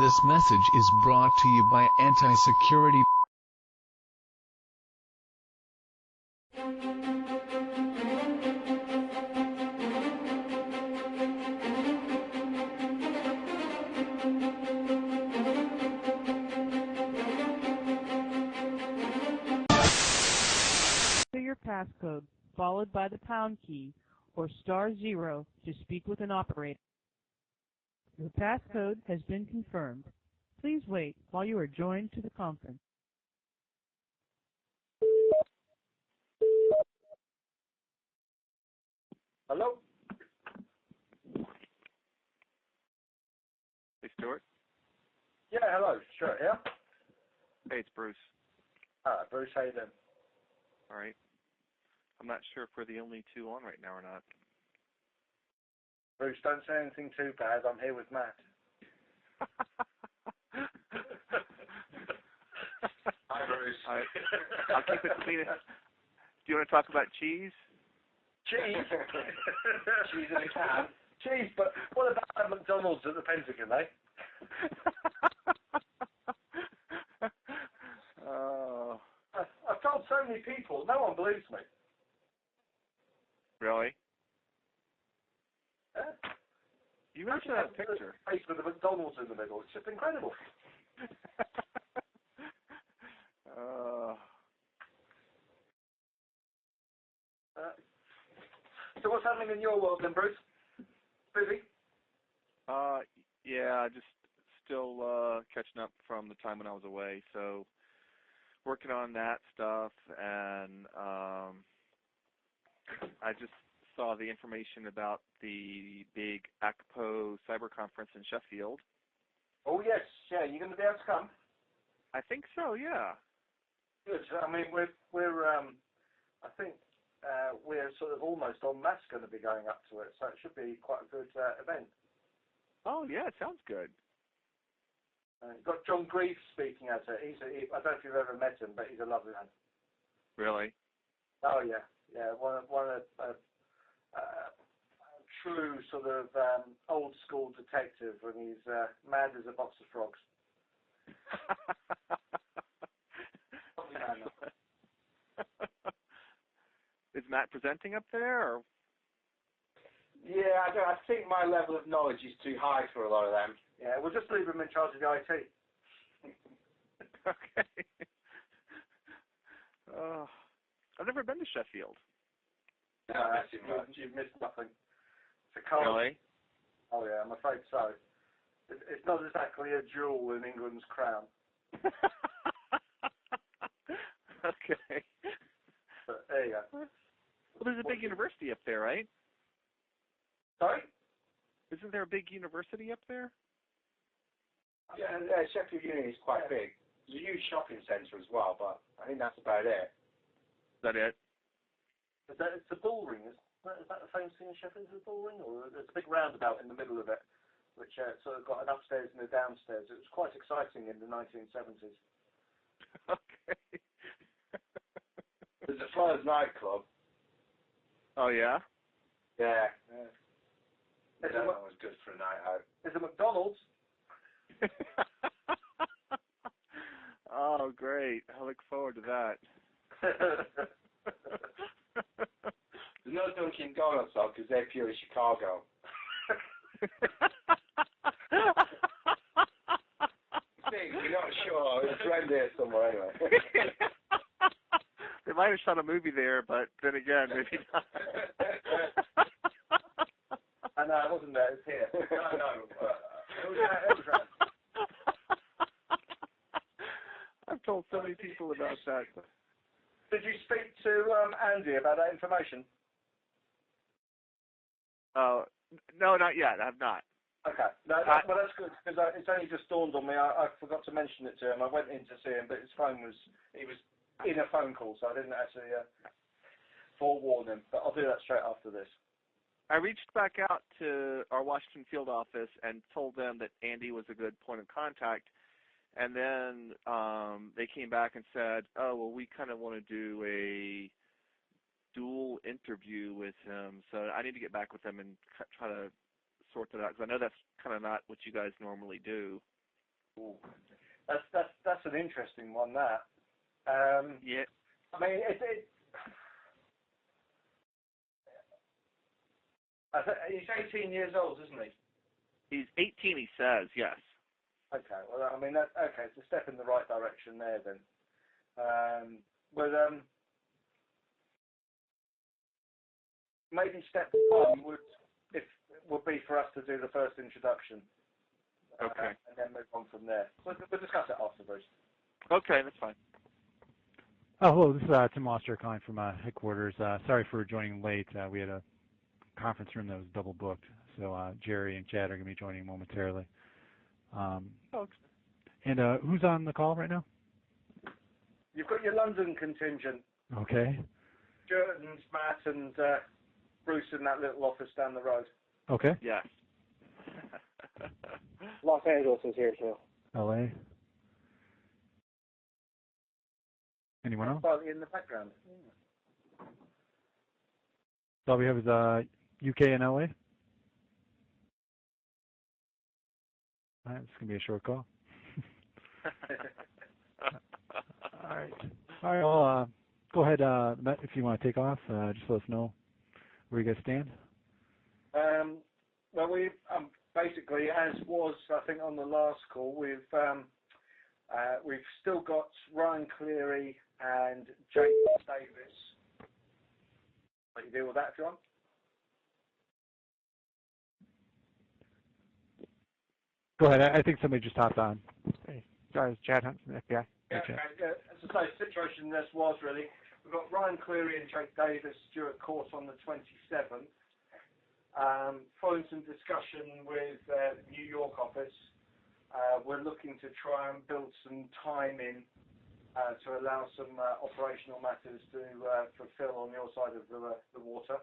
This message is brought to you by Anti-Security. Your passcode, followed by the pound key, or *0 to speak with an operator. Your passcode has been confirmed. Please wait while you are joined to the conference. Hello? Hey, Stuart. Yeah, hello. Sure, yeah? Hey, it's Bruce. Bruce, how you doing? All right. I'm not sure if we're the only two on right now or not. Bruce, don't say anything too bad. I'm here with Matt. Hi, Bruce. I'll keep it clean. Do you want to talk about cheese? Cheese? Cheese in a can? Cheese, but what about McDonald's at the Pentagon, eh? Oh. I've told so many people. No one believes me. Really? Yeah? You mentioned that picture. Face with the McDonald's in the middle. It's just incredible. So what's happening in your world then, Bruce? Busy? Yeah, just still catching up from the time when I was away. So working on that stuff, and I just saw the information about the big ACPO cyber conference in Sheffield. Oh yes, yeah. You going to be able to come? I think so. Yeah. Good. I mean, we're I think we're sort of almost en masse going to be going up to it, so it should be quite a good event. Oh yeah, it sounds good. You've got John Greaves speaking at it. I don't know if you've ever met him, but he's a lovely man. Really? Oh yeah, yeah. One of true sort of old school detective, and he's mad as a box of frogs. Lovely man. Is Matt presenting up there? Or? Yeah, I think my level of knowledge is too high for a lot of them. Yeah, we'll just leave him in charge of the IT. Okay. I've never been to Sheffield. No, you've missed nothing. It's a car. Really? Oh yeah, I'm afraid so. It's not exactly a jewel in England's crown. Okay. But there you go. Well, there's a big university up there, right? Sorry? Isn't there a big university up there? Yeah, Sheffield Uni is quite big. There's a huge shopping centre as well, but I think that's about it. Is that it? It's the bull ring. Is that the famous thing in Sheffield? Is it the bull ring? Or there's a big roundabout in the middle of it, which sort of got an upstairs and a downstairs. It was quite exciting in the 1970s. Okay. There's a Flowers nightclub. Oh, yeah? Yeah. That was good for a night out. There's a McDonald's. Oh, great. I look forward to that. There's no Dunkin' Donuts though, because they're purely Chicago. We're not sure. It's around there somewhere anyway. They might have shot a movie there, but then again, maybe not. No, it wasn't there. It's here. No. It was around. I've told so many people about that. Did you speak to Andy about that information? No, not yet. I have not. Okay. No, well, that's good, because it's only just dawned on me. I forgot to mention it to him. I went in to see him, but he was in a phone call, so I didn't actually forewarn him. But I'll do that straight after this. I reached back out to our Washington field office and told them that Andy was a good point of contact. And then they came back and said, oh, well, we kind of want to do a dual interview with him. So I need to get back with them and try to sort that out, because I know that's kind of not what you guys normally do. Ooh. That's an interesting one. That. Yeah. I mean, he's 18 years old, isn't he? He's 18. He says yes. Okay. Well, I mean, okay. It's a step in the right direction there, then. Maybe step one would be for us to do the first introduction. Okay. And then move on from there. We'll discuss it after, Bruce. Okay, that's fine. Oh, hello. This is Tim Oster calling from headquarters. Sorry for joining late. We had a conference room that was double booked, so Jerry and Chad are going to be joining momentarily. And who's on the call right now? You've got your London contingent. Okay. Stuart and Matt and Bruce in that little office down the road. Okay. Yes. Los Angeles is here too. LA. Anyone else? Slightly in the background. So all we have is UK and LA. All right, it's gonna be a short call. All right. All right. Well, go ahead, Matt, if you want to take off. Just let us know where you guys stand. Well, we've basically, as was I think on the last call, we've still got Ryan Cleary and Jake Davis. Let you deal with that if you want. Go ahead. I think somebody just hopped on. Hey, sorry, it's Chad Hunt from the FBI. Yeah, okay. As I say, the situation this was really, we've got Ryan Cleary and Jake Davis due at court on the 27th. Following some discussion with the New York office, we're looking to try and build some time in to allow some operational matters to fulfill on your side of the water.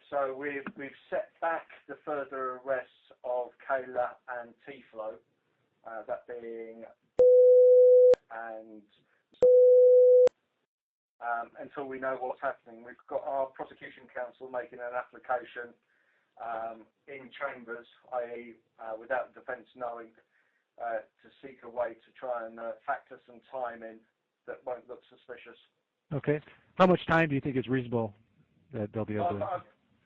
So we've set back the further arrests of Kayla and T-Flow, that being and until we know what's happening. We've got our prosecution counsel making an application in chambers, i.e. without the defence knowing, to seek a way to try and factor some time in that won't look suspicious. Okay. How much time do you think is reasonable that they'll be able to?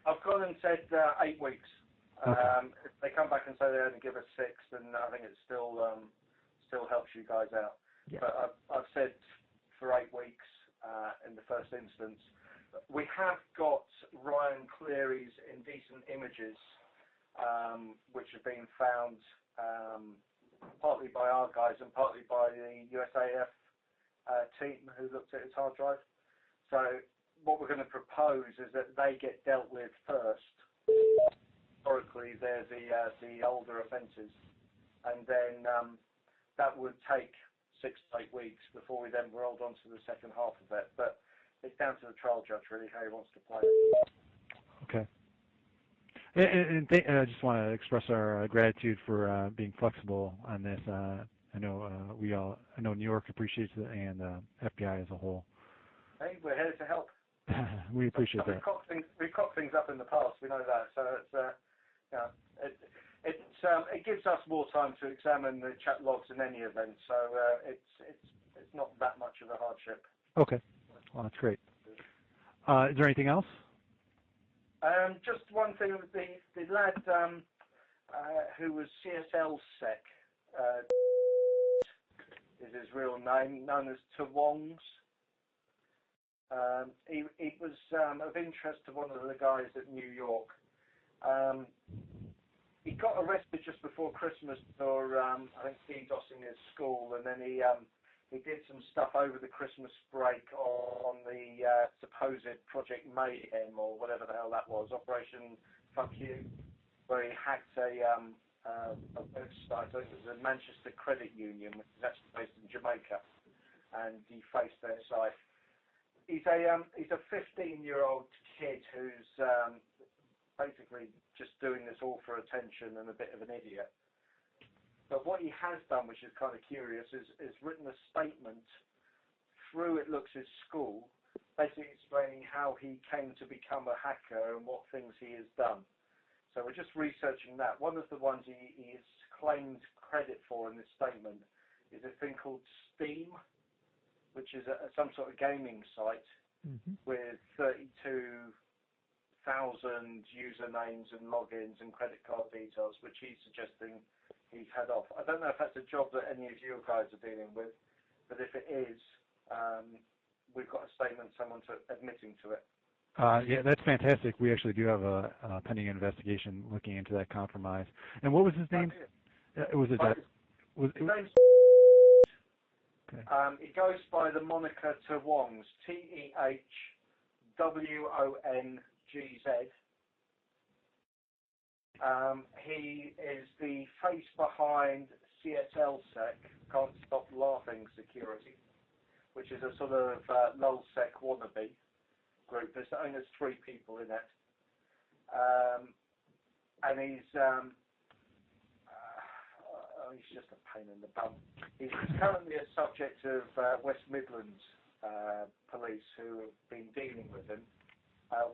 I've gone and said 8 weeks. Okay. If they come back and say they only give us 6, then I think it still helps you guys out. Yeah. But I've said for 8 weeks in the first instance. We have got Ryan Cleary's indecent images, which have been found partly by our guys and partly by the USAF team who looked at his hard drive. So what we're going to propose is that they get dealt with first. Historically, they're the older offences, and then that would take 6 to 8 weeks before we then rolled on to the second half of it. But it's down to the trial judge, really, how he wants to play it. Okay. And I just want to express our gratitude for being flexible on this. I know I know New York appreciates it, and FBI as a whole. Hey, we're here to help. We appreciate that. We've cocked things up in the past. We know that. So it's it gives us more time to examine the chat logs in any event. So it's not that much of a hardship. Okay. Well, that's great. Is there anything else? Just one thing. The lad who was CSL-Sec is his real name, known as Tawongs. He was of interest to one of the guys at New York. He got arrested just before Christmas for I think DDoSing his school, and then he did some stuff over the Christmas break on the supposed Project Mayhem or whatever the hell that was, Operation Fuck You, where he hacked a website. I think it was a Manchester Credit Union, which is actually based in Jamaica, and defaced their site. He's a 15-year-old kid who's basically just doing this all for attention and a bit of an idiot. But what he has done, which is kind of curious, is written a statement through, it looks, his school, basically explaining how he came to become a hacker and what things he has done. So we're just researching that. One of the ones he is claimed credit for in this statement is a thing called Steam, which is some sort of gaming site with 32,000 usernames and logins and credit card details, which he's suggesting he's had off. I don't know if that's a job that any of you guys are dealing with, but if it is, we've got a statement, someone admitting to it. Yeah, that's fantastic. We actually do have a pending investigation looking into that compromise. And what was his name? Was it that? His name's okay. It goes by the moniker Tehwongz, TEHWONGZ. He is the face behind CSLSec, Can't Stop Laughing Security, which is a sort of Lulzy wannabe group. There's 3 people in it, and he's just a pain in the bum. He's currently a subject of West Midlands police who have been dealing with him.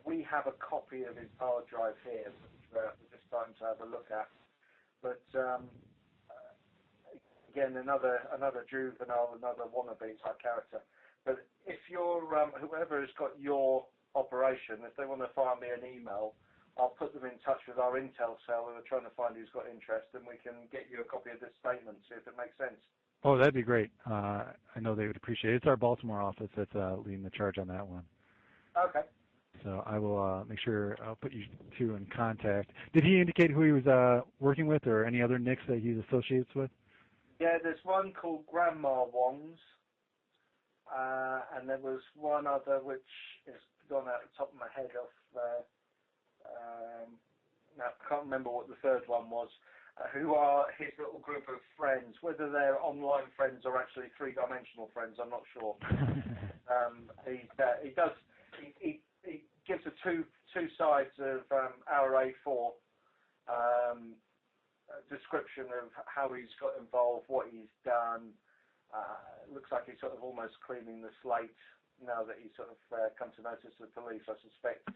We have a copy of his hard drive here, which we're just starting to have a look at. But again, another juvenile, another wannabe type character. But if you're whoever has got your operation, if they want to fire me an email, I'll put them in touch with our intel cell who are trying to find who's got interest, and we can get you a copy of this statement, see if it makes sense. Oh, that'd be great. I know they would appreciate it. It's our Baltimore office that's leading the charge on that one. Okay. So I will make sure I'll put you two in contact. Did he indicate who he was working with, or any other nicks that he's associated with? Yeah, there's one called Grandma Wong's, and there was one other which is gone out the top of my head off. Now I can't remember what the third one was. Who are his little group of friends? Whether they're online friends or actually 3-dimensional friends, I'm not sure. He gives the two sides of our A4 description of how he's got involved, what he's done. It looks like he's sort of almost cleaning the slate now that he's sort of come to notice the police. I suspect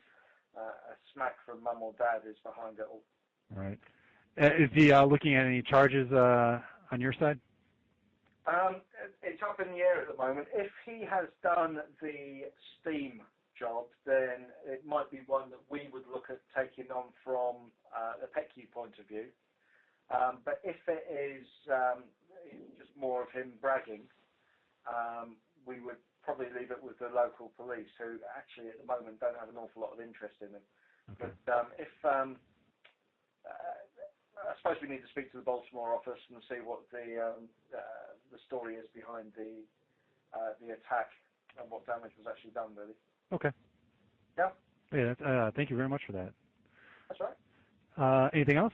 a smack from mum or dad is behind it all. Right. Is he looking at any charges on your side? It's up in the air at the moment. If he has done the Steam job, then it might be one that we would look at taking on from the PECU point of view. But if it is just more of him bragging, we would probably leave it with the local police, who actually at the moment don't have an awful lot of interest in him. Okay. But I suppose we need to speak to the Baltimore office and see what the story is behind the attack and what damage was actually done, really. Okay. Yeah. Yeah. Thank you very much for that. That's right. Anything else?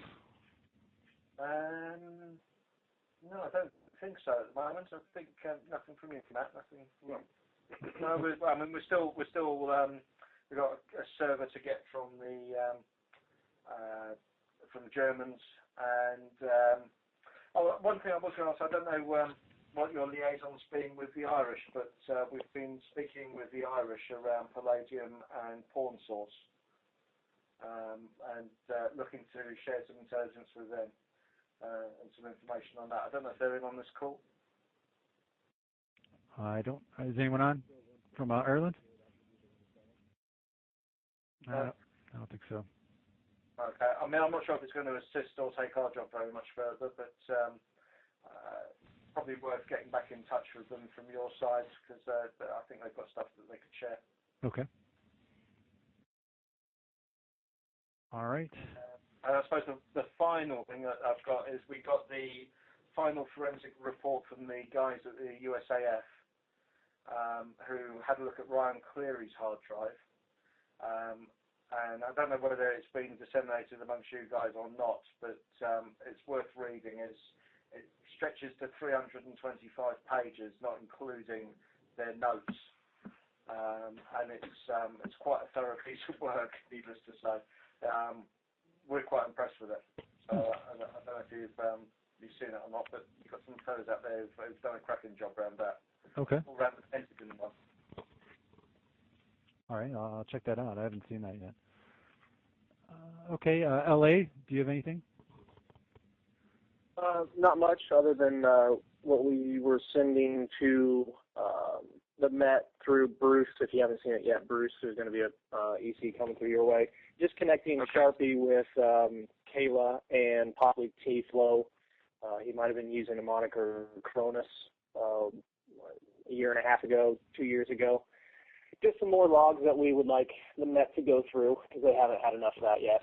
No, I don't think so at the moment. I think nothing from you, Matt. Nothing. No, we're still we've got a server to get from the Germans, and one thing I was going to ask, I don't know what your liaison's been with the Irish, but we've been speaking with the Irish around Palladium and Pawn Source, and looking to share some intelligence with them and some information on that. I don't know if they're in on this call. I don't. Is anyone on from Ireland? I don't think so. Okay. I mean, I'm not sure if it's going to assist or take our job very much further, but probably worth getting back in touch with them from your side, because I think they've got stuff that they could share. Okay. All right. And I suppose the final thing that I've got is we got the final forensic report from the guys at the USAF who had a look at Ryan Cleary's hard drive. And I don't know whether it's been disseminated amongst you guys or not, but it's worth reading. It stretches to 325 pages, not including their notes. And it's quite a thorough piece of work, needless to say. We're quite impressed with it. So I don't know if you've seen it or not, but you've got some fellows out there who've done a cracking job around that. Okay. All around the Pentagon one. All right, I'll check that out. I haven't seen that yet. Okay, LA, do you have anything? Not much other than what we were sending to the Met through Bruce. If you haven't seen it yet, Bruce, there's going to be a EC coming through your way. Just connecting Sharpie with Kayla and possibly T-Flow. He might have been using the moniker Cronus a year and a half ago, 2 years ago. Just some more logs that we would like the Met to go through because they haven't had enough of that yet.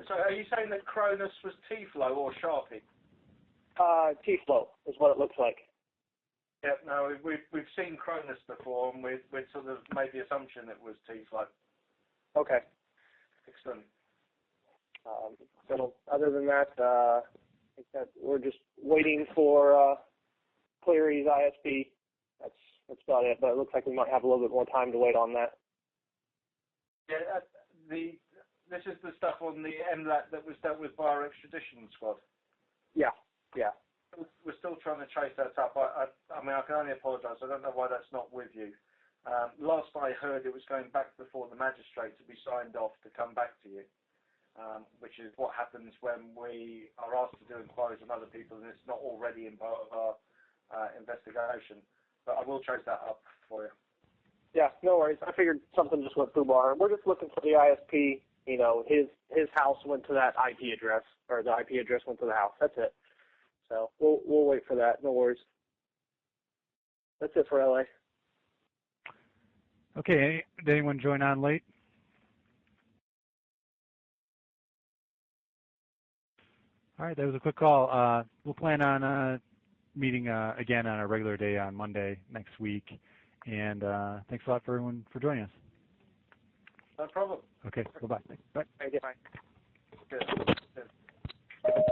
So are you saying that Cronus was T-Flow or Sharpie? T-Flow is what it looks like. Yeah, no, we've seen Cronus before, and we'd sort of made the assumption it was T-Flow. Okay. Excellent. So other than that, I think that we're just waiting for Cleary's ISP. That's about it. But it looks like we might have a little bit more time to wait on that. Yeah, this is the stuff on the MLAT that was dealt with by our extradition squad. Yeah. We're still trying to trace that up. I mean, I can only apologise. I don't know why that's not with you. Last I heard, it was going back before the magistrate to be signed off to come back to you, which is what happens when we are asked to do inquiries on other people and it's not already in part of our investigation. But I will trace that up for you. Yeah, no worries. I figured something just went through bar. We're just looking for the ISP. You know, his house went to that IP address, or the IP address went to the house. That's it. So we'll wait for that. No worries. That's it for LA. Okay, did anyone join on late? All right, that was a quick call. We'll plan on meeting again on a regular day on Monday next week. And thanks a lot for everyone for joining us. No problem. Okay, bye-bye. Bye. Thank you. Bye.